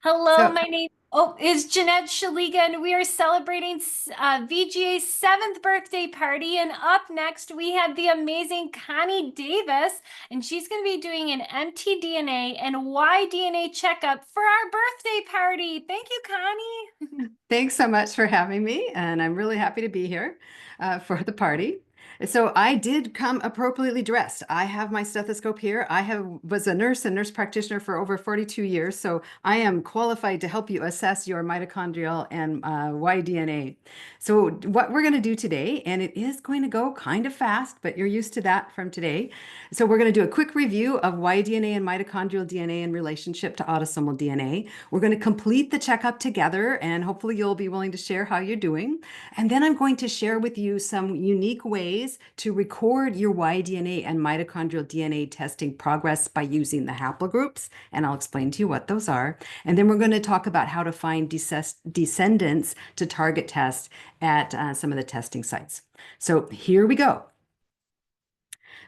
Hello, So, my name is Jeanette Shaliga, and we are celebrating VGA's seventh birthday party. And up next, we have the amazing Connie Davis, and she's going to be doing an mtDNA and YDNA checkup for our birthday party. Thank you, Connie. thanks so much for having me, and I'm really happy to be here for the party. So I did come appropriately dressed. I have my stethoscope here. Was a nurse and nurse practitioner for over 42 years, so I am qualified to help you assess your mitochondrial and YDNA. So what we're going to do today, and it is going to go kind of fast, but you're used to that from today. So we're going to do a quick review of YDNA and mitochondrial DNA in relationship to autosomal DNA. We're going to complete the checkup together, and hopefully you'll be willing to share how you're doing. And then I'm going to share with you some unique ways to record your YDNA and mitochondrial DNA testing progress by using the haplogroups, and I'll explain to you what those are. And then we're going to talk about how to find descendants to target test at some of the testing sites. So here we go.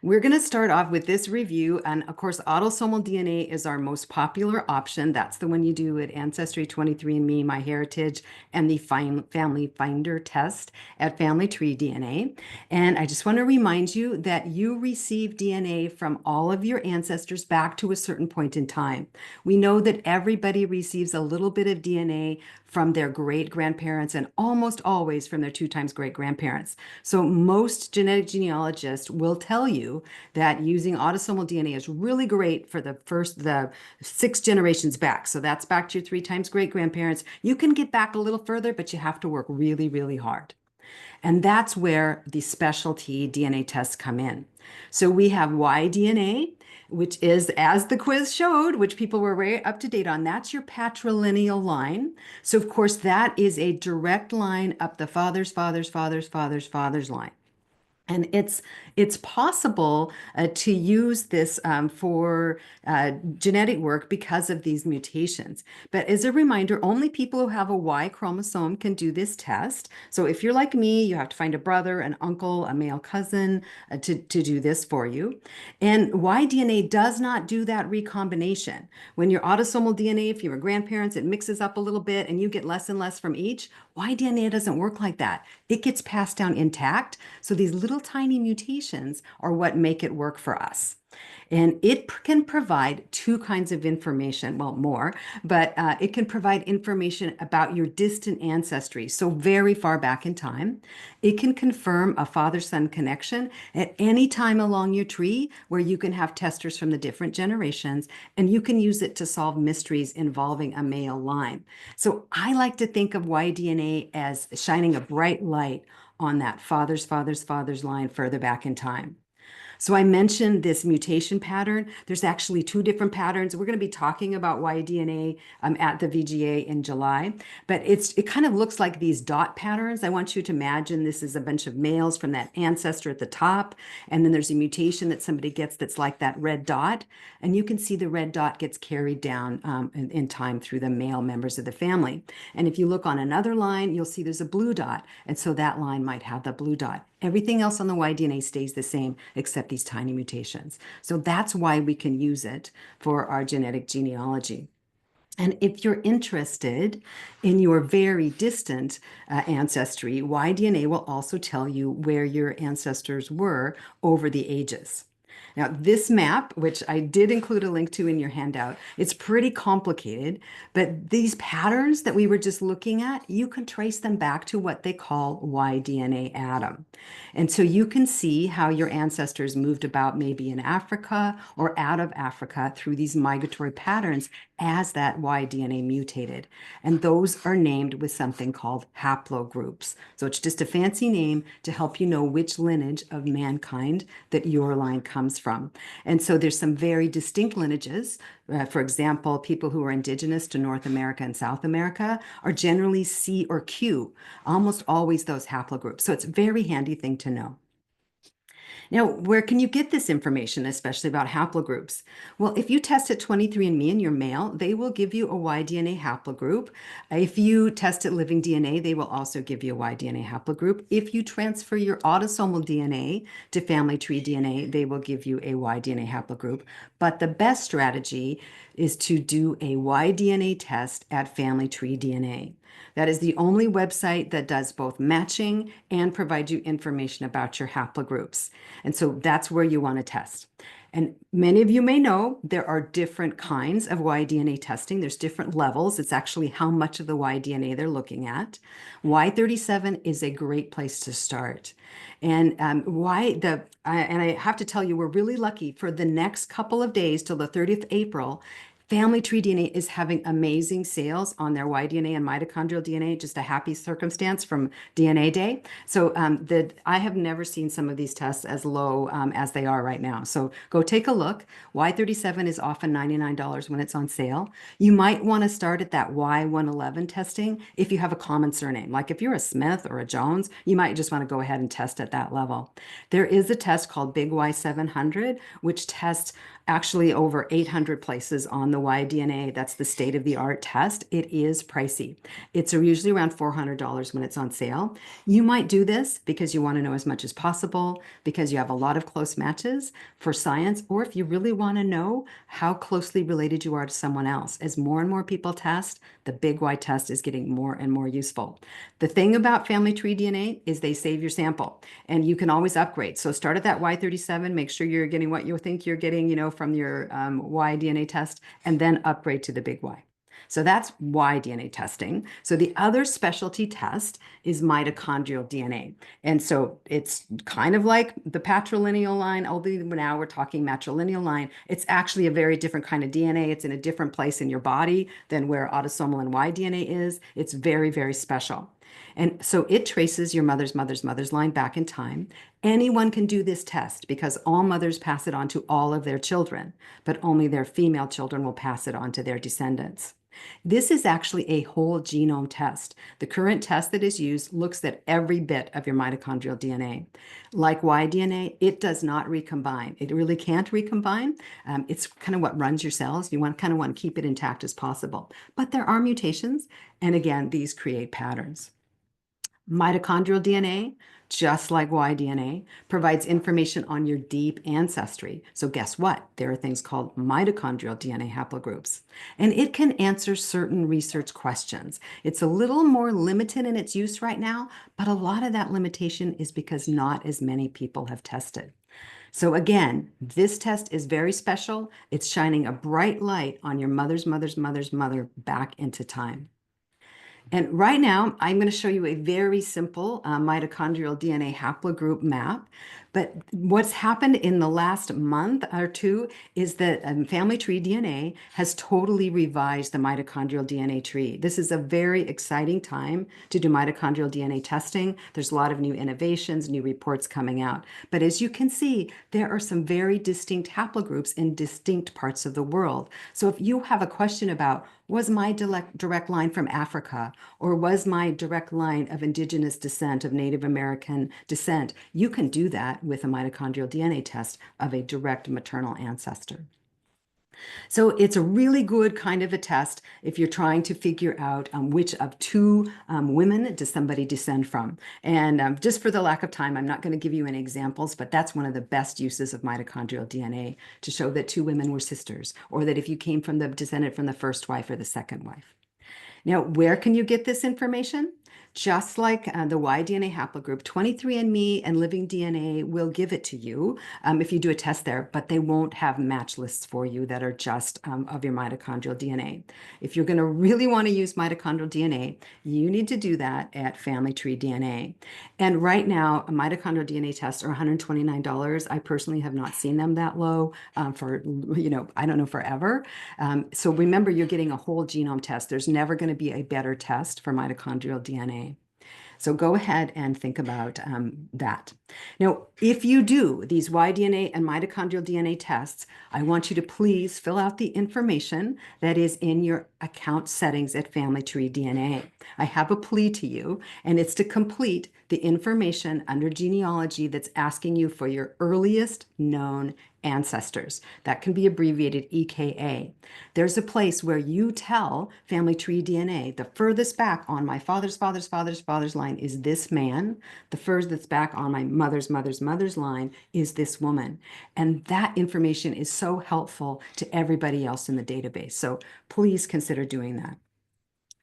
We're going to start off with this review. And of course, autosomal DNA is our most popular option. That's the one you do at Ancestry, 23andMe, MyHeritage, and the Family Finder test at Family Tree DNA. And I just want to remind you that you receive DNA from all of your ancestors back to a certain point in time. We know that everybody receives a little bit of DNA from their great-grandparents and almost always from their two times great-grandparents. So most genetic genealogists will tell you that using autosomal DNA is really great for the 6 generations back. So that's back to your three times great-grandparents. You can get back a little further, but you have to work really, really hard. And that's where the specialty DNA tests come in. So we have YDNA, which is, as the quiz showed, which people were very up to date on, that's your patrilineal line. So of course, that is a direct line up the father's line. And it's possible to use this for genetic work because of these mutations. But as a reminder, only people who have a Y chromosome can do this test. So if you're like me, you have to find a brother, an uncle, a male cousin to do this for you. And YDNA does not do that recombination. When your autosomal DNA, if you were grandparents, it mixes up a little bit and you get less and less from each. YDNA doesn't work like that. It gets passed down intact. So these little tiny mutations are what make it work for us. And it can provide two kinds of information, well, more, but it can provide information about your distant ancestry, so very far back in time. It can confirm a father-son connection at any time along your tree where you can have testers from the different generations, and you can use it to solve mysteries involving a male line. So I like to think of YDNA as shining a bright light on that father's line further back in time. So I mentioned this mutation pattern. There's actually two different patterns. We're going to be talking about YDNA at the VGA in July, but it kind of looks like these dot patterns. I want you to imagine this is a bunch of males from that ancestor at the top, and then there's a mutation that somebody gets that's like that red dot, and you can see the red dot gets carried down in time through the male members of the family. And if you look on another line, you'll see there's a blue dot, and so that line might have the blue dot. Everything else on the YDNA stays the same except these tiny mutations. So that's why we can use it for our genetic genealogy. And if you're interested in your very distant ancestry, YDNA will also tell you where your ancestors were over the ages. Now, this map, which I did include a link to in your handout, it's pretty complicated, but these patterns that we were just looking at, you can trace them back to what they call YDNA Adam. And so you can see how your ancestors moved about maybe in Africa or out of Africa through these migratory patterns as that YDNA mutated. And those are named with something called haplogroups. So it's just a fancy name to help you know which lineage of mankind that your line comes from. And so there's some very distinct lineages. For example, people who are indigenous to North America and South America are generally C or Q, almost always those haplogroups. So it's a very handy thing to know. Now, where can you get this information, especially about haplogroups? Well, if you test at 23andMe and you're male, they will give you a YDNA haplogroup. If you test at Living DNA, they will also give you a YDNA haplogroup. If you transfer your autosomal DNA to Family Tree DNA, they will give you a YDNA haplogroup. But the best strategy is to do a YDNA test at Family Tree DNA. That is the only website that does both matching and provides you information about your haplogroups. And so that's where you want to test. And many of you may know there are different kinds of YDNA testing. There's different levels. It's actually how much of the YDNA they're looking at. Y37 is a great place to start. And and I have to tell you, we're really lucky for the next couple of days till the 30th April. Family Tree DNA is having amazing sales on their YDNA and mitochondrial DNA, just a happy circumstance from DNA Day. So I have never seen some of these tests as low as they are right now. So go take a look. Y37 is often $99 when it's on sale. You might want to start at that Y111 testing if you have a common surname. Like if you're a Smith or a Jones, you might just want to go ahead and test at that level. There is a test called Big Y700, which tests actually over 800 places on the YDNA. That's the state-of-the-art test. It is pricey. It's usually around $400 when it's on sale. You might do this because you want to know as much as possible, because you have a lot of close matches for science, or if you really want to know how closely related you are to someone else. As more and more people test, the Big Y test is getting more and more useful. The thing about Family Tree DNA is they save your sample, and you can always upgrade. So start at that Y37, make sure you're getting what you think you're getting, from your YDNA test, and then upgrade to the Big Y. So that's YDNA testing. So the other specialty test is mitochondrial DNA. And so it's kind of like the patrilineal line, although now we're talking matrilineal line. It's actually a very different kind of DNA. It's in a different place in your body than where autosomal and YDNA is. It's very, very special. And so it traces your mother's line back in time. Anyone can do this test because all mothers pass it on to all of their children, but only their female children will pass it on to their descendants. This is actually a whole genome test. The current test that is used looks at every bit of your mitochondrial DNA. Like YDNA, it does not recombine. It really can't recombine. It's kind of what runs your cells. You kind of want to keep it intact as possible. But there are mutations, and again, these create patterns. Mitochondrial DNA, just like YDNA, provides information on your deep ancestry. So guess what? There are things called mitochondrial DNA haplogroups, and it can answer certain research questions. It's a little more limited in its use right now, but a lot of that limitation is because not as many people have tested. So again, this test is very special. It's shining a bright light on your mother's mother back into time. And right now, I'm going to show you a very simple mitochondrial DNA haplogroup map. But what's happened in the last month or two is that Family Tree DNA has totally revised the mitochondrial DNA tree. This is a very exciting time to do mitochondrial DNA testing. There's a lot of new innovations, new reports coming out. But as you can see, there are some very distinct haplogroups in distinct parts of the world. So if you have a question about, was my direct line from Africa, or was my direct line of indigenous descent, of Native American descent, you can do that with a mitochondrial DNA test of a direct maternal ancestor. So it's a really good kind of a test if you're trying to figure out which of two women does somebody descend from. And just for the lack of time, I'm not going to give you any examples, but that's one of the best uses of mitochondrial DNA to show that two women were sisters, or that if you came from the descendant from the first wife or the second wife. Now, where can you get this information? Just like the YDNA haplogroup, 23andMe and Living DNA will give it to you if you do a test there, but they won't have match lists for you that are just of your mitochondrial DNA. If you're going to really want to use mitochondrial DNA, you need to do that at Family Tree DNA. And right now, mitochondrial DNA tests are $129. I personally have not seen them that low for, I don't know, forever. So remember, you're getting a whole genome test. There's never going to be a better test for mitochondrial DNA. So go ahead and think about that. Now, if you do these YDNA and mitochondrial DNA tests, I want you to please fill out the information that is in your account settings at Family Tree DNA. I have a plea to you, and it's to complete the information under genealogy that's asking you for your earliest known ancestors. That can be abbreviated EKA. There's a place where you tell family tree DNA, the furthest back on my father's father's father's father's line is this man. The furthest back on my mother's mother's mother's line is this woman. And that information is so helpful to everybody else in the database. So please consider doing that.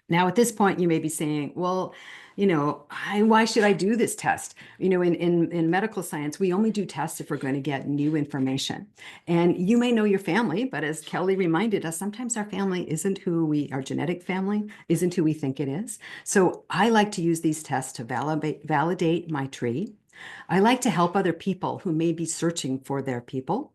Now, at this point, you may be saying, well, why should I do this test? In medical science, we only do tests if we're going to get new information. And you may know your family, but as Kelly reminded us, sometimes our family isn't our genetic family isn't who we think it is. So I like to use these tests to validate my tree. I like to help other people who may be searching for their people.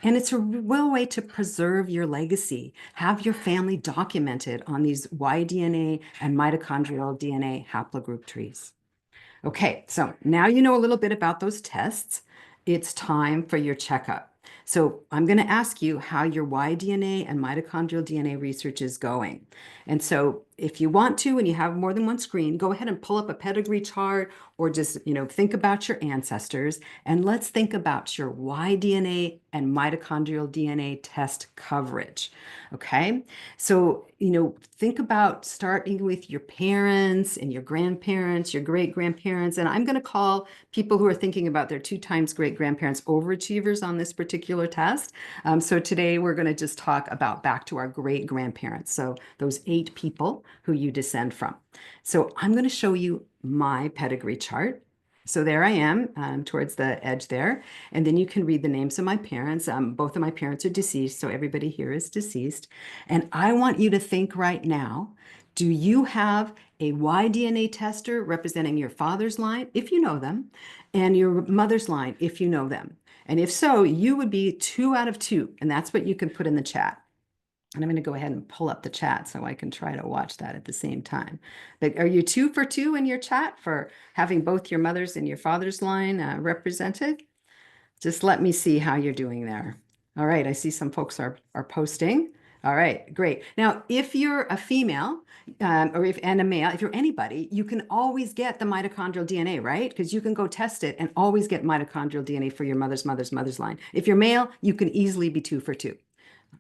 And it's a real way to preserve your legacy, have your family documented on these YDNA and mitochondrial DNA haplogroup trees. Okay, so now you know a little bit about those tests. It's time for your checkup. So I'm going to ask you how your YDNA and mitochondrial DNA research is going. And so if you want to, and you have more than one screen, go ahead and pull up a pedigree chart or just, think about your ancestors. And let's think about your YDNA and mitochondrial DNA test coverage. Okay, so, think about starting with your parents and your grandparents, your great grandparents. And I'm going to call people who are thinking about their 2 times great grandparents overachievers on this particular test. So today we're going to just talk about back to our great grandparents. So those 8 people who you descend from. So I'm going to show you my pedigree chart. So there I am towards the edge there. And then you can read the names of my parents. Both of my parents are deceased, so everybody here is deceased. And I want you to think right now, do you have a YDNA tester representing your father's line, if you know them, and your mother's line, if you know them? And if so, you would be 2 out of 2, and that's what you can put in the chat. And I'm going to go ahead and pull up the chat so I can try to watch that at the same time. But are you 2 for 2 in your chat for having both your mother's and your father's line represented? Just let me see how you're doing there. All right, I see some folks are posting. All right, great. Now, if you're a female and a male, if you're anybody, you can always get the mitochondrial DNA, right? Because you can go test it and always get mitochondrial DNA for your mother's mother's mother's line. If you're male, you can easily be 2 for 2.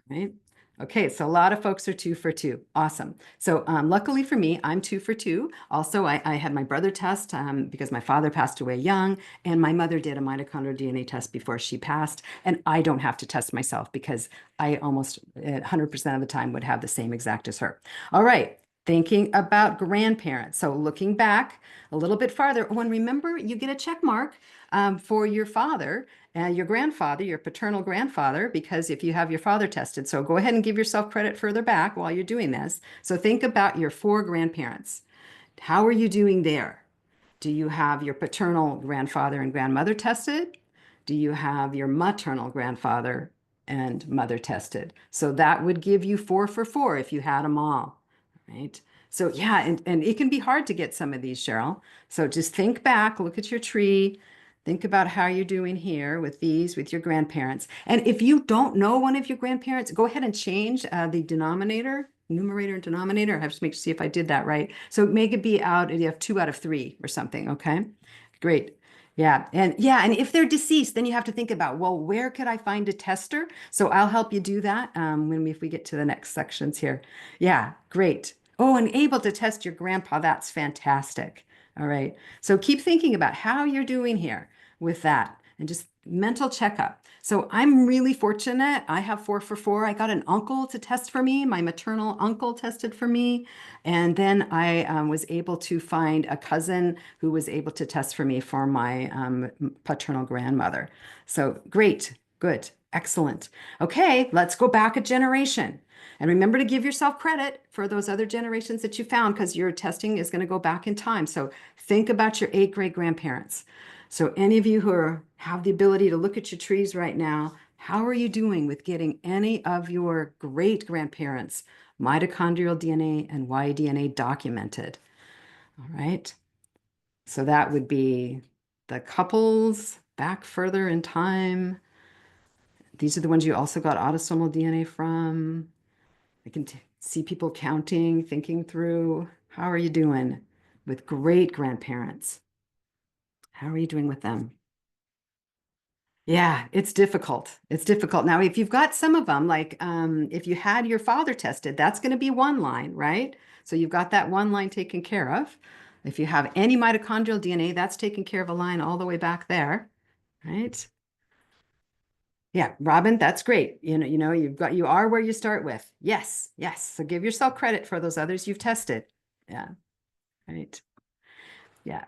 Right? Okay, so a lot of folks are 2 for 2. Awesome. So luckily for me, I'm 2 for 2. Also, I had my brother test because my father passed away young, and my mother did a mitochondrial DNA test before she passed. And I don't have to test myself because I almost 100% of the time would have the same exact as her. All right, thinking about grandparents. So looking back a little bit farther, oh, and remember, you get a check mark for your father. Your grandfather, your paternal grandfather, because if you have your father tested, so go ahead and give yourself credit further back while you're doing this. So think about your 4 grandparents. How are you doing there? Do you have your paternal grandfather and grandmother tested? Do you have your maternal grandfather and mother tested? So that would give you 4 for 4 if you had them all, right? So yeah, and it can be hard to get some of these, Cheryl. So just think back, look at your tree, think about how you're doing here with these, with your grandparents. And if you don't know one of your grandparents, go ahead and change the denominator, numerator and denominator. I have to see if I did that right. So make it be you have 2 out of 3 or something, okay? Great. Yeah, and if they're deceased, then you have to think about, well, where could I find a tester? So I'll help you do that if we get to the next sections here. Yeah, great. Oh, and able to test your grandpa. That's fantastic. All right. So keep thinking about how you're doing here with that and just mental checkup. So I'm really fortunate. I have 4 for 4. I got an uncle to test for me. My maternal uncle tested for me. And then I was able to find a cousin who was able to test for me for my paternal grandmother. So great, good, excellent. Okay, let's go back a generation. And remember to give yourself credit for those other generations that you found because your testing is going to go back in time. So think about your 8 great grandparents. So any of you who have the ability to look at your trees right now, how are you doing with getting any of your great grandparents' mitochondrial DNA and YDNA documented? All right. So that would be the couples back further in time. These are the ones you also got autosomal DNA from. I can see people counting, thinking through. How are you doing with great grandparents? How are you doing with them? Yeah, it's difficult. It's difficult. Now, if you've got some of them, like if you had your father tested, that's going to be one line, right? So you've got that one line taken care of. If you have any mitochondrial DNA, that's taken care of a line all the way back there, right? Yeah, Robin, that's great. You are where you start with. Yes, yes. So give yourself credit for those others you've tested. Yeah, right. Yeah.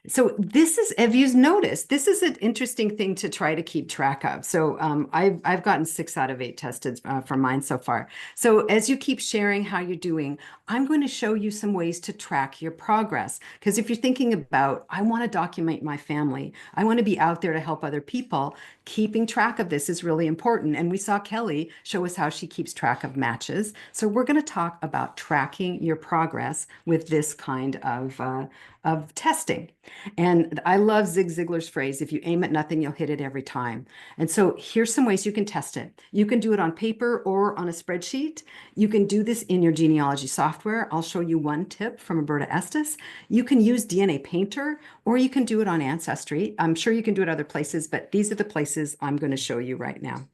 So this is, if you've noticed, this is an interesting thing to try to keep track of. So I've gotten 6 out of 8 tested from mine so far. So as you keep sharing how you're doing, I'm going to show you some ways to track your progress. Because if you're thinking about, I want to document my family, I want to be out there to help other people, keeping track of this is really important. And we saw Kelly show us how she keeps track of matches. So we're going to talk about tracking your progress with this kind of testing. And I love Zig Ziglar's phrase, if you aim at nothing, you'll hit it every time. And so here's some ways you can test it. You can do it on paper or on a spreadsheet. You can do this in your genealogy software. I'll show you one tip from Roberta Estes. You can use DNA Painter, or you can do it on Ancestry. I'm sure you can do it other places, but these are the places I'm going to show you right now.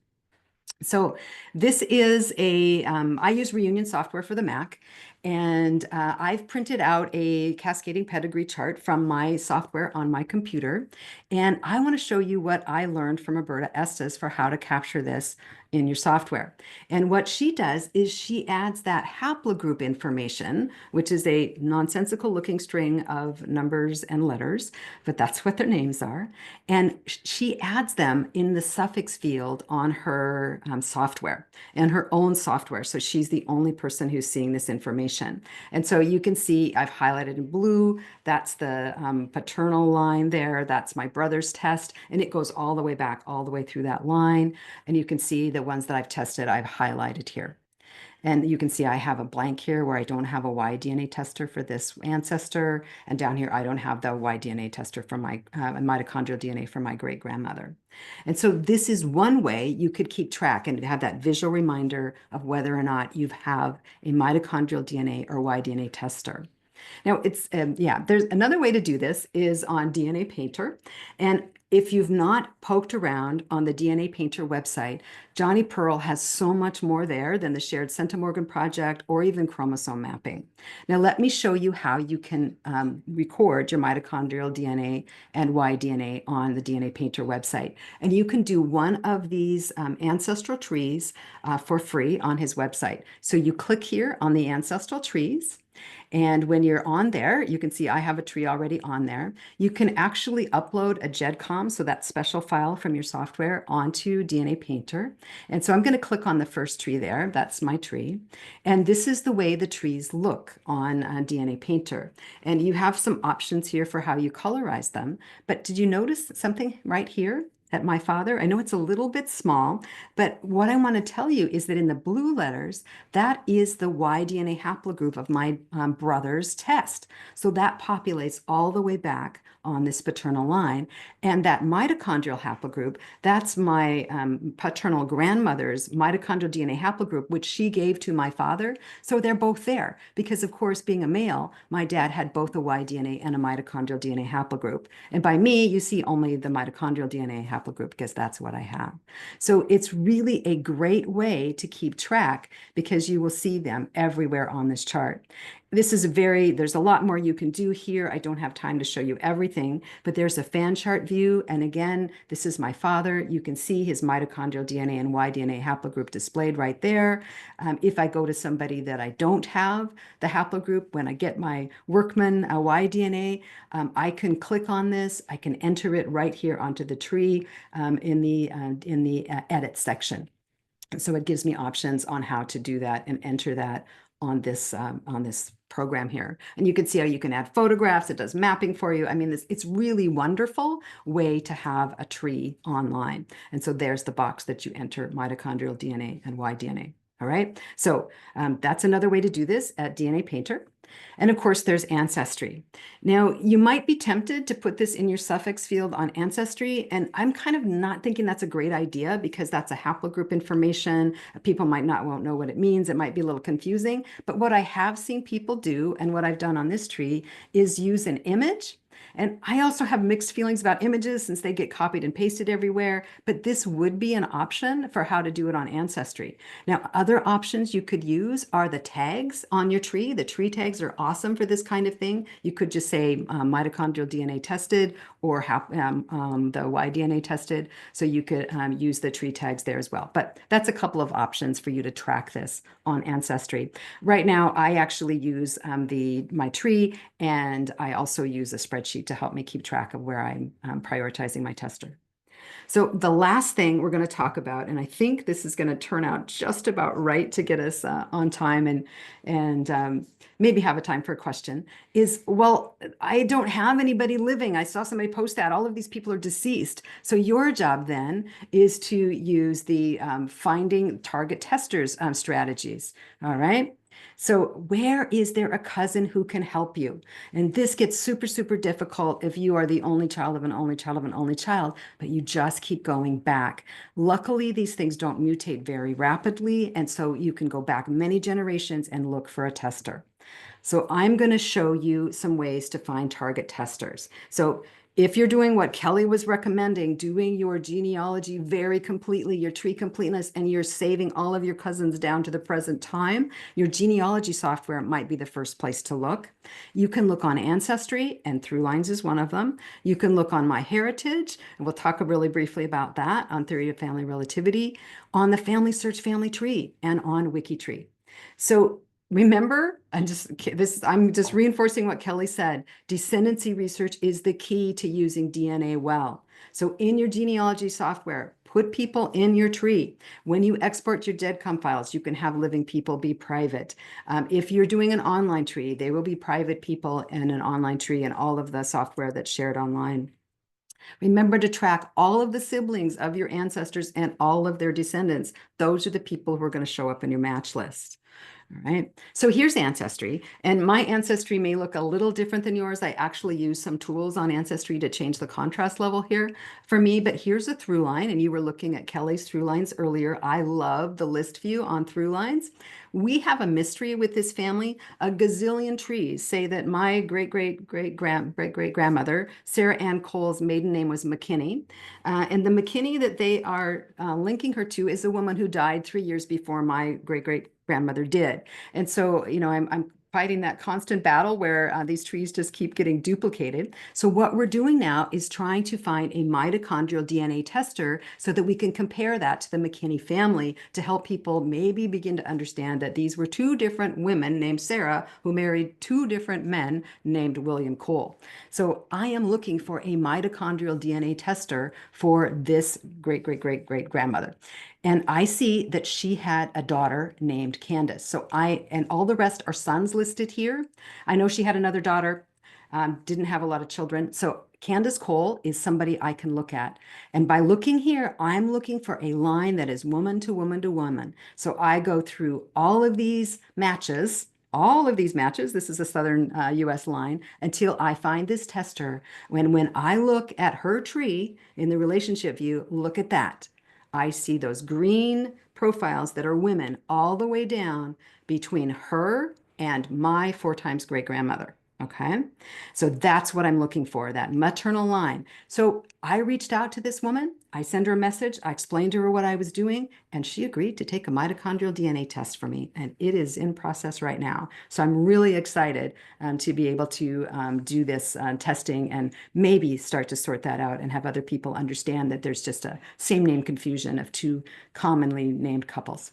So this is I use Reunion software for the Mac, and I've printed out a cascading pedigree chart from my software on my computer. And I want to show you what I learned from Roberta Estes for how to capture this in your software. And what she does is she adds that haplogroup information, which is a nonsensical looking string of numbers and letters, but that's what their names are. And she adds them in the suffix field on her software and her own software. So she's the only person who's seeing this information. And so you can see I've highlighted in blue, that's the paternal line there. That's my brother's test. And it goes all the way back, all the way through that line. And you can see the ones that I've tested, I've highlighted here. And you can see I have a blank here where I don't have a YDNA tester for this ancestor. And down here, I don't have the YDNA tester for my mitochondrial DNA for my great grandmother. And so this is one way you could keep track and have that visual reminder of whether or not you have a mitochondrial DNA or YDNA tester. Now there's another way to do this is on DNA Painter. And if you've not poked around on the DNA Painter website, Johnny Pearl has so much more there than the Shared Centimorgan Project or even chromosome mapping. Now, let me show you how you can record your mitochondrial DNA and YDNA on the DNA Painter website. And you can do one of these ancestral trees for free on his website. So you click here on the ancestral trees. And when you're on there, you can see I have a tree already on there. You can actually upload a GEDCOM, so that special file from your software, onto DNA Painter. And so I'm going to click on the first tree there. That's my tree. And this is the way the trees look on DNA Painter. And you have some options here for how you colorize them. But did you notice something right here? At my father. I know it's a little bit small, but what I want to tell you is that in the blue letters, that is the YDNA haplogroup of my brother's test. So that populates all the way back on this paternal line. And that mitochondrial haplogroup, that's my paternal grandmother's mitochondrial DNA haplogroup, which she gave to my father. So they're both there because, of course, being a male, my dad had both a YDNA and a mitochondrial DNA haplogroup. And by me, you see only the mitochondrial DNA haplogroup because that's what I have. So it's really a great way to keep track because you will see them everywhere on this chart. There's a lot more you can do here. I don't have time to show you everything, but there's a fan chart view. And again, this is my father. You can see his mitochondrial DNA and YDNA haplogroup displayed right there. If I go to somebody that I don't have the haplogroup, when I get my Workman YDNA, I can click on this. I can enter it right here onto the tree in the edit section. So it gives me options on how to do that and enter that on this program here. And you can see how you can add photographs. It does mapping for you. I mean, it's really wonderful way to have a tree online. And so there's the box that you enter mitochondrial DNA and YDNA. All right. So that's another way to do this at DNA Painter. And of course, there's Ancestry. Now, you might be tempted to put this in your suffix field on Ancestry, and I'm kind of not thinking that's a great idea because that's a haplogroup information. People won't know what it means. It might be a little confusing. But what I have seen people do, and what I've done on this tree, is use an image And I also have mixed feelings about images since they get copied and pasted everywhere, but this would be an option for how to do it on Ancestry. Now, other options you could use are the tags on your tree. The tree tags are awesome for this kind of thing. You could just say mitochondrial DNA tested or the YDNA tested. So you could use the tree tags there as well. But that's a couple of options for you to track this on Ancestry. Right now, I actually use my tree, and I also use a spreadsheet to help me keep track of where I'm prioritizing my tester. So the last thing we're going to talk about, and I think this is going to turn out just about right to get us on time and maybe have a time for a question, is, well, I don't have anybody living. I saw somebody post that. All of these people are deceased. So your job then is to use the finding target testers strategies. All right. So where is there a cousin who can help you? And this gets super, super difficult if you are the only child of an only child of an only child, but you just keep going back. Luckily, these things don't mutate very rapidly, and so you can go back many generations and look for a tester. So I'm going to show you some ways to find target testers. So if you're doing what Kelly was recommending, doing your genealogy very completely, your tree completeness, and you're saving all of your cousins down to the present time, your genealogy software might be the first place to look. You can look on Ancestry, and Throughliness is one of them. You can look on MyHeritage, and we'll talk really briefly about that on Theory of Family Relativity, on the Family Search Family Tree, and on WikiTree. So remember, I'm just reinforcing what Kelly said. Descendancy research is the key to using DNA well. So in your genealogy software, put people in your tree. When you export your GEDCOM files, you can have living people be private. If you're doing an online tree, they will be private people in an online tree and all of the software that's shared online. Remember to track all of the siblings of your ancestors and all of their descendants. Those are the people who are going to show up in your match list. All right, so here's Ancestry, and my Ancestry may look a little different than yours. I actually use some tools on Ancestry to change the contrast level here for me, but here's a through line, and you were looking at Kelly's through lines earlier. I love the list view on through lines. We have a mystery with this family. A gazillion trees say that my great-great-great-grandmother, Sarah Ann Cole's maiden name was McKinney, and the McKinney that they are linking her to is a woman who died 3 years before my great-great-grandmother did. And so, I'm fighting that constant battle where these trees just keep getting duplicated. So what we're doing now is trying to find a mitochondrial DNA tester so that we can compare that to the McKinney family to help people maybe begin to understand that these were two different women named Sarah who married two different men named William Cole. So I am looking for a mitochondrial DNA tester for this great-great-great-great-grandmother. And I see that she had a daughter named Candace. And all the rest are sons listed here. I know she had another daughter, didn't have a lot of children. So Candace Cole is somebody I can look at. And by looking here, I'm looking for a line that is woman to woman to woman. So I go through all of these matches. This is a southern US line, until I find this tester. When I look at her tree in the relationship view, look at that. I see those green profiles that are women all the way down between her and my 4 times great-grandmother. Okay, so that's what I'm looking for, that maternal line. So I reached out to this woman. I sent her a message. I explained to her what I was doing, and she agreed to take a mitochondrial DNA test for me, and it is in process right now. So I'm really excited to be able to do this testing and maybe start to sort that out and have other people understand that there's just a same name confusion of two commonly named couples.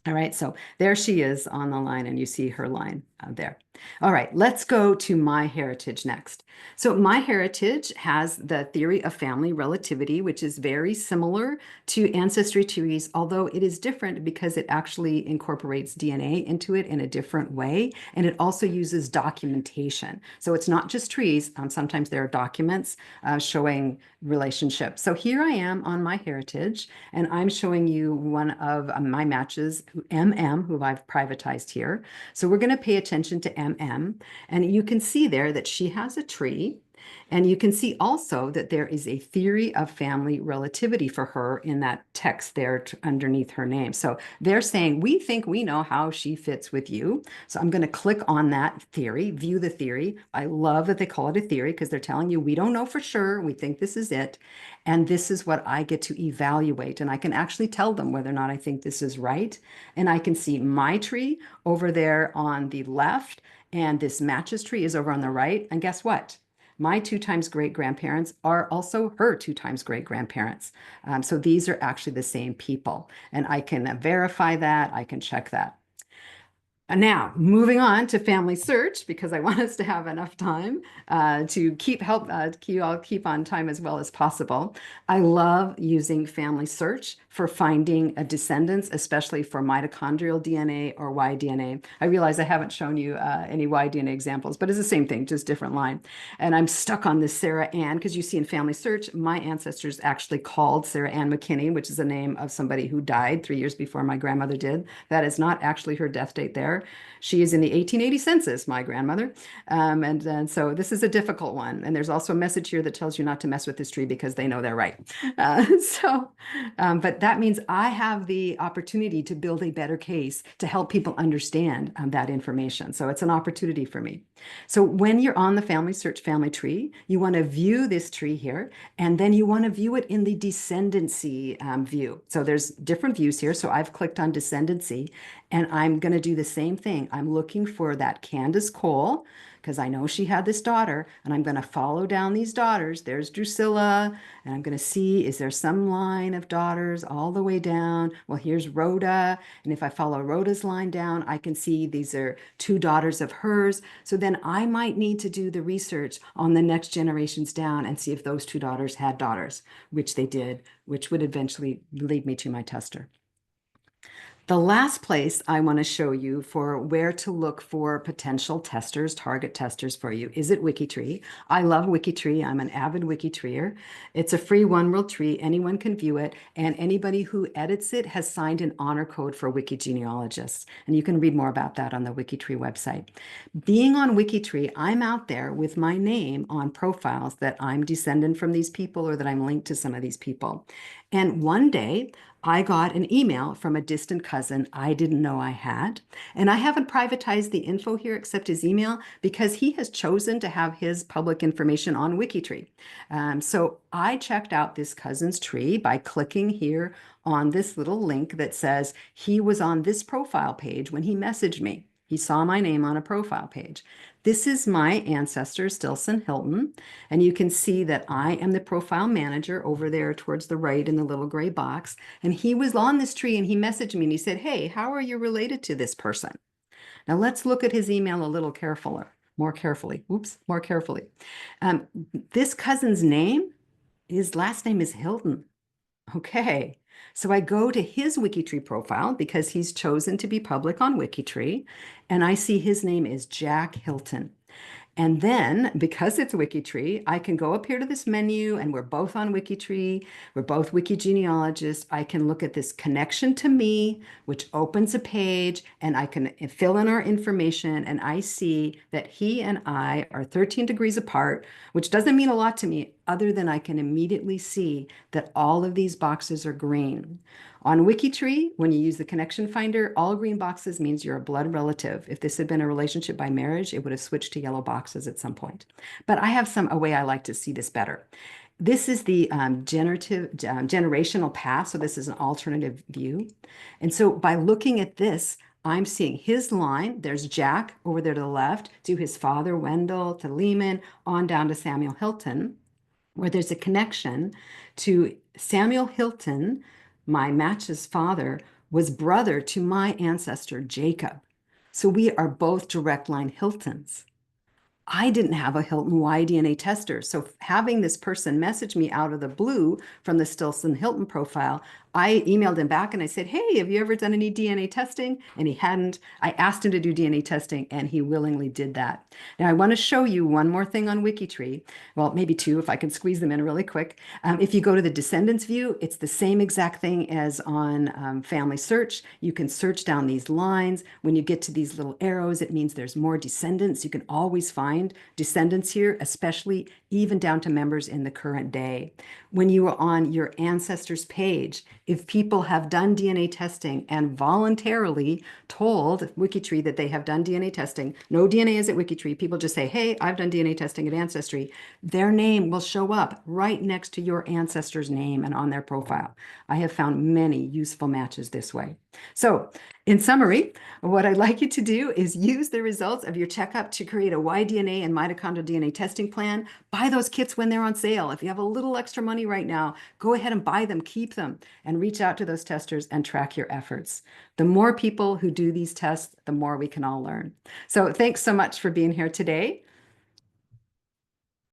All right, so there she is on the line, and you see her line there. All right, let's go to MyHeritage next. So MyHeritage has the theory of family relativity, which is very similar to ancestry trees, although it is different because it actually incorporates DNA into it in a different way, and it also uses documentation. So it's not just trees. Sometimes there are documents showing relationships. So here I am on MyHeritage, and I'm showing you one of my matches, MM, who I've privatized here. So we're going to pay attention to MM, and you can see there that she has a tree, And you can see also that there is a theory of family relativity for her in that text there underneath her name. So they're saying, we think we know how she fits with you. So I'm going to click on that theory, view the theory. I love that they call it a theory because they're telling you we don't know for sure. We think this is it. And this is what I get to evaluate. And I can actually tell them whether or not I think this is right. And I can see my tree over there on the left, and this matches tree is over on the right. And guess what? My 2 times great grandparents are also her 2 times great grandparents. So these are actually the same people. And I can verify that, I can check that. And now, moving on to family search, because I want us to have enough time to keep on time as well as possible. I love using family search for finding descendants, especially for mitochondrial DNA or YDNA. I realize I haven't shown you any YDNA examples, but it's the same thing, just different line. And I'm stuck on this Sarah Ann, because you see in family search, my ancestors actually called Sarah Ann McKinney, which is the name of somebody who died 3 years before my grandmother did. That is not actually her death date there. She is in the 1880 census, my grandmother. And so this is a difficult one. And there's also a message here that tells you not to mess with this tree because they know they're right. But that means I have the opportunity to build a better case to help people understand that information. So it's an opportunity for me. So when you're on the family search family tree, you want to view this tree here, and then you want to view it in the descendancy view. So there's different views here. So I've clicked on descendancy, and I'm going to do the same thing. I'm looking for that Candace Cole, because I know she had this daughter, and I'm going to follow down these daughters. There's Drusilla, and I'm going to see, is there some line of daughters all the way down? Well, here's Rhoda, and if I follow Rhoda's line down, I can see these are 2 daughters of hers. So then I might need to do the research on the next generations down and see if those 2 daughters had daughters, which they did, which would eventually lead me to my tester. The last place I want to show you for where to look for potential testers, target testers for you, is at Wikitree. I love Wikitree. I'm an avid Wikitreer. It's a free one-world tree. Anyone can view it, and anybody who edits it has signed an honor code for Wikigenealogists. And you can read more about that on the Wikitree website. Being on Wikitree, I'm out there with my name on profiles that I'm descendant from these people or that I'm linked to some of these people. And one day, I got an email from a distant cousin I didn't know I had. And I haven't privatized the info here except his email because he has chosen to have his public information on Wikitree. So I checked out this cousin's tree by clicking here on this little link that says he was on this profile page when he messaged me. He saw my name on a profile page. This is my ancestor, Stilson Hilton, and you can see that I am the profile manager over there towards the right in the little gray box. And he was on this tree and he messaged me and he said, "Hey, how are you related to this person?" Now let's look at his email a little more carefully. Oops, more carefully. This cousin's name, his last name is Hilton. Okay, so I go to his Wikitree profile because he's chosen to be public on Wikitree, and I see his name is Jack Hilton. And then, because it's Wikitree, I can go up here to this menu, and we're both on Wikitree. We're both Wikigenealogists. I can look at this connection to me, which opens a page, and I can fill in our information, and I see that he and I are 13 degrees apart, which doesn't mean a lot to me, other than I can immediately see that all of these boxes are green. On Wikitree, when you use the connection finder, all green boxes means you're a blood relative. If this had been a relationship by marriage, it would have switched to yellow boxes at some point. But I have a way I like to see this better. This is the generational path. So this is an alternative view. And so by looking at this, I'm seeing his line. There's Jack over there to the left, to his father, Wendell, to Lehman, on down to Samuel Hilton, where there's a connection to Samuel Hilton. My match's father was brother to my ancestor, Jacob. So we are both direct line Hiltons. I didn't have a Hilton YDNA tester. So having this person message me out of the blue from the Stilson Hilton profile, I emailed him back and I said, hey, have you ever done any DNA testing? And he hadn't. I asked him to do DNA testing and he willingly did that. Now I want to show you one more thing on WikiTree. Well, maybe two if I can squeeze them in really quick. If you go to the descendants view, it's the same exact thing as on Family Search. You can search down these lines. When you get to these little arrows, it means there's more descendants. You can always find descendants here, especially even down to members in the current day. When you are on your ancestors page, if people have done DNA testing and voluntarily told WikiTree that they have done DNA testing, no DNA is at WikiTree, people just say, hey, I've done DNA testing at Ancestry, their name will show up right next to your ancestor's name and on their profile. I have found many useful matches this way. So in summary, what I'd like you to do is use the results of your checkup to create a YDNA and mitochondrial DNA testing plan. Buy those kits when they're on sale. If you have a little extra money right now, go ahead and buy them, keep them, and reach out to those testers and track your efforts. The more people who do these tests, the more we can all learn. So thanks so much for being here today.